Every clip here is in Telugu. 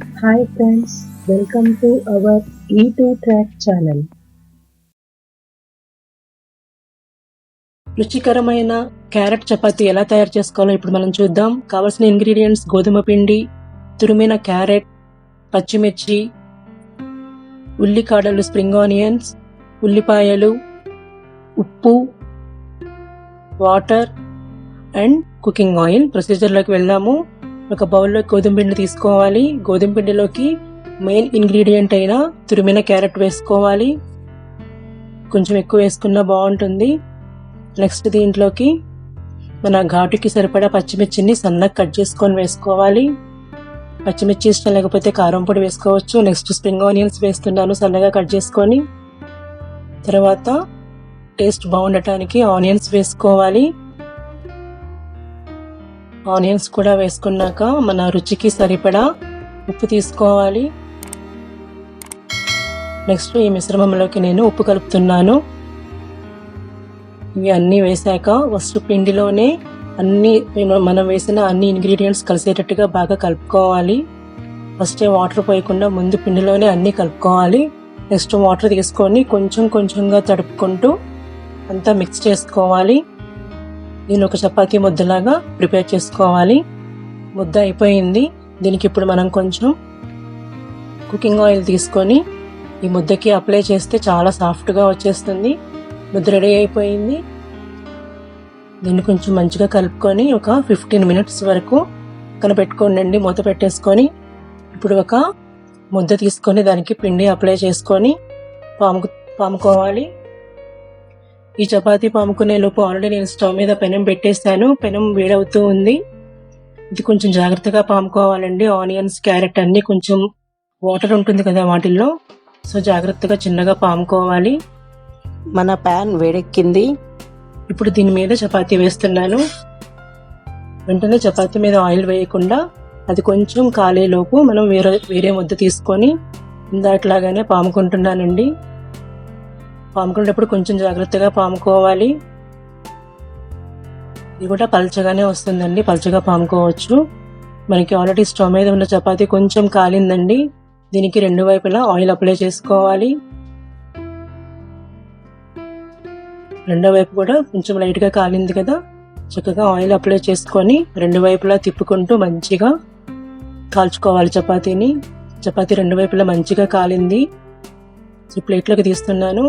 Hi friends, welcome to our E2 Track channel. రుచికరమైన క్యారెట్ చపాతీ ఎలా తయారు చేసుకోవాలో ఇప్పుడు మనం చూద్దాం. కావాల్సిన ఇంగ్రీడియంట్స్: గోధుమ పిండి, తురిమిన క్యారెట్, పచ్చిమిర్చి, ఉల్లికాడలు స్ప్రింగ్ ఆనియన్స్, ఉల్లిపాయలు, ఉప్పు, వాటర్ అండ్ కుకింగ్ ఆయిల్. ప్రొసీజర్లోకి వెళ్దాము. ఒక బౌల్లో గోధుమ పిండి తీసుకోవాలి. గోధుమ పిండిలోకి మెయిన్ ఇంగ్రీడియంట్ అయిన తురిమిన క్యారెట్ వేసుకోవాలి. కొంచెం ఎక్కువ వేసుకున్నా బాగుంటుంది. నెక్స్ట్ దీంట్లోకి మన ఘాటుకి సరిపడా పచ్చిమిర్చిని సన్నగా కట్ చేసుకొని వేసుకోవాలి. పచ్చిమిర్చి ఇష్టం లేకపోతే కారం పొడి వేసుకోవచ్చు. నెక్స్ట్ స్ప్రింగ్ ఆనియన్స్ వేస్తున్నాను సన్నగా కట్ చేసుకొని. తర్వాత టేస్ట్ బాగుండటానికి ఆనియన్స్ వేసుకోవాలి. ఆనియన్స్ కూడా వేసుకున్నాక మన రుచికి సరిపడా ఉప్పు తీసుకోవాలి. నెక్స్ట్ ఈ మిశ్రమంలోకి నేను ఉప్పు కలుపుతున్నాను. ఇవి అన్నీ వేసాక ఫస్ట్ పిండిలోనే మనం వేసిన అన్ని ఇంగ్రీడియంట్స్ కలిసేటట్టుగా బాగా కలుపుకోవాలి. ఫస్ట్ వాటర్ పోయకుండా ముందు పిండిలోనే అన్నీ కలుపుకోవాలి. నెక్స్ట్ వాటర్ తీసుకొని కొంచెం కొంచెంగా తడుపుకుంటూ అంతా మిక్స్ చేసుకోవాలి. దీన్ని ఒక చపాతీ ముద్దలాగా ప్రిపేర్ చేసుకోవాలి. ముద్ద అయిపోయింది. దీనికి ఇప్పుడు మనం కొంచెం కుకింగ్ ఆయిల్ తీసుకొని ఈ ముద్దకి అప్లై చేస్తే చాలా సాఫ్ట్గా వచ్చేస్తుంది. ముద్ద రెడీ అయిపోయింది. దీన్ని కొంచెం మంచిగా కలుపుకొని ఒక 15 minutes వరకు కనపెట్టుకోండి. మూత పెట్టేసుకొని ఇప్పుడు ఒక ముద్ద తీసుకొని దానికి పిండి అప్లై చేసుకొని పాముకోవాలి. ఈ చపాతీ పాముకునే లోపు ఆల్రెడీ నేను స్టవ్ మీద పెనం పెట్టేశాను. పెనం వేడవుతూ ఉంది. ఇది కొంచెం జాగ్రత్తగా పాముకోవాలండి. ఆనియన్స్, క్యారెట్ అన్ని కొంచెం వాటర్ ఉంటుంది కదా వాటిల్లో, సో జాగ్రత్తగా చిన్నగా పాముకోవాలి. మన ప్యాన్ వేడెక్కింది. ఇప్పుడు దీని మీద చపాతీ వేస్తున్నాను. వెంటనే చపాతీ మీద ఆయిల్ వేయకుండా అది కొంచెం కాలేలోపు మనం వేరే ముద్ద తీసుకొని ఇందాట్లాగానే పాముకుంటున్నానండి. పాముకునేటప్పుడు కొంచెం జాగ్రత్తగా పాముకోవాలి. ఇది కూడా పల్చగానే వస్తుందండి, పల్చగా పాముకోవచ్చు. మనకి ఆల్రెడీ స్టవ్ మీద ఉన్న చపాతీ కొంచెం కాలిందండి. దీనికి రెండు వైపులా ఆయిల్ అప్లై చేసుకోవాలి. రెండో వైపు కూడా కొంచెం లైట్గా కాలింది కదా, చక్కగా ఆయిల్ అప్లై చేసుకొని రెండు వైపులా తిప్పుకుంటూ మంచిగా కాల్చుకోవాలి చపాతీని. చపాతీ రెండు వైపులా మంచిగా కాలింది. ప్లేట్లోకి తీస్తున్నాను.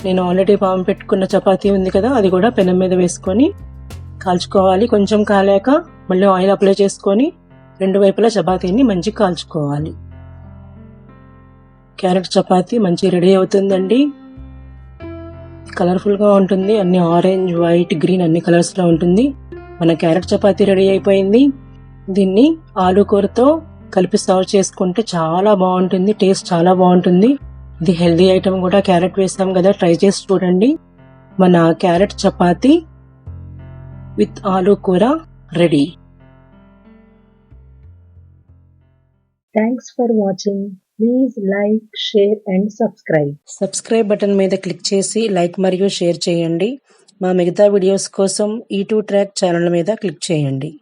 నేను ఆల్రెడీ పాము పెట్టుకున్న చపాతీ ఉంది కదా, అది కూడా పెనం మీద వేసుకొని కాల్చుకోవాలి. కొంచెం కాలాక మళ్ళీ ఆయిల్ అప్లై చేసుకొని రెండు వైపులా చపాతీని మంచిగా కాల్చుకోవాలి. క్యారెట్ చపాతీ మంచి రెడీ అవుతుందండి. కలర్ఫుల్గా ఉంటుంది. అన్ని ఆరెంజ్, వైట్, గ్రీన్ అన్ని కలర్స్లో ఉంటుంది. మన క్యారెట్ చపాతీ రెడీ అయిపోయింది. దీన్ని ఆలు కూరతో కలిపి సర్వ్ చేసుకుంటే చాలా బాగుంటుంది. టేస్ట్ చాలా బాగుంటుంది. ఇది హెల్దీ ఐటమ్ కూడా. క్యారెట్ వేసాం కదా, ట్రై చేసి చూడండి. మన క్యారెట్ చపాతీ విత్ ఆలు కూర ready. Thanks for watching. Please like, share and subscribe. Subscribe button మీద క్లిక్ చేసి లైక్ మరియు షేర్ చేయండి. మా మిగతా వీడియోస్ కోసం E2 ట్రాక్ ఛానల్ మీద క్లిక్ చేయండి.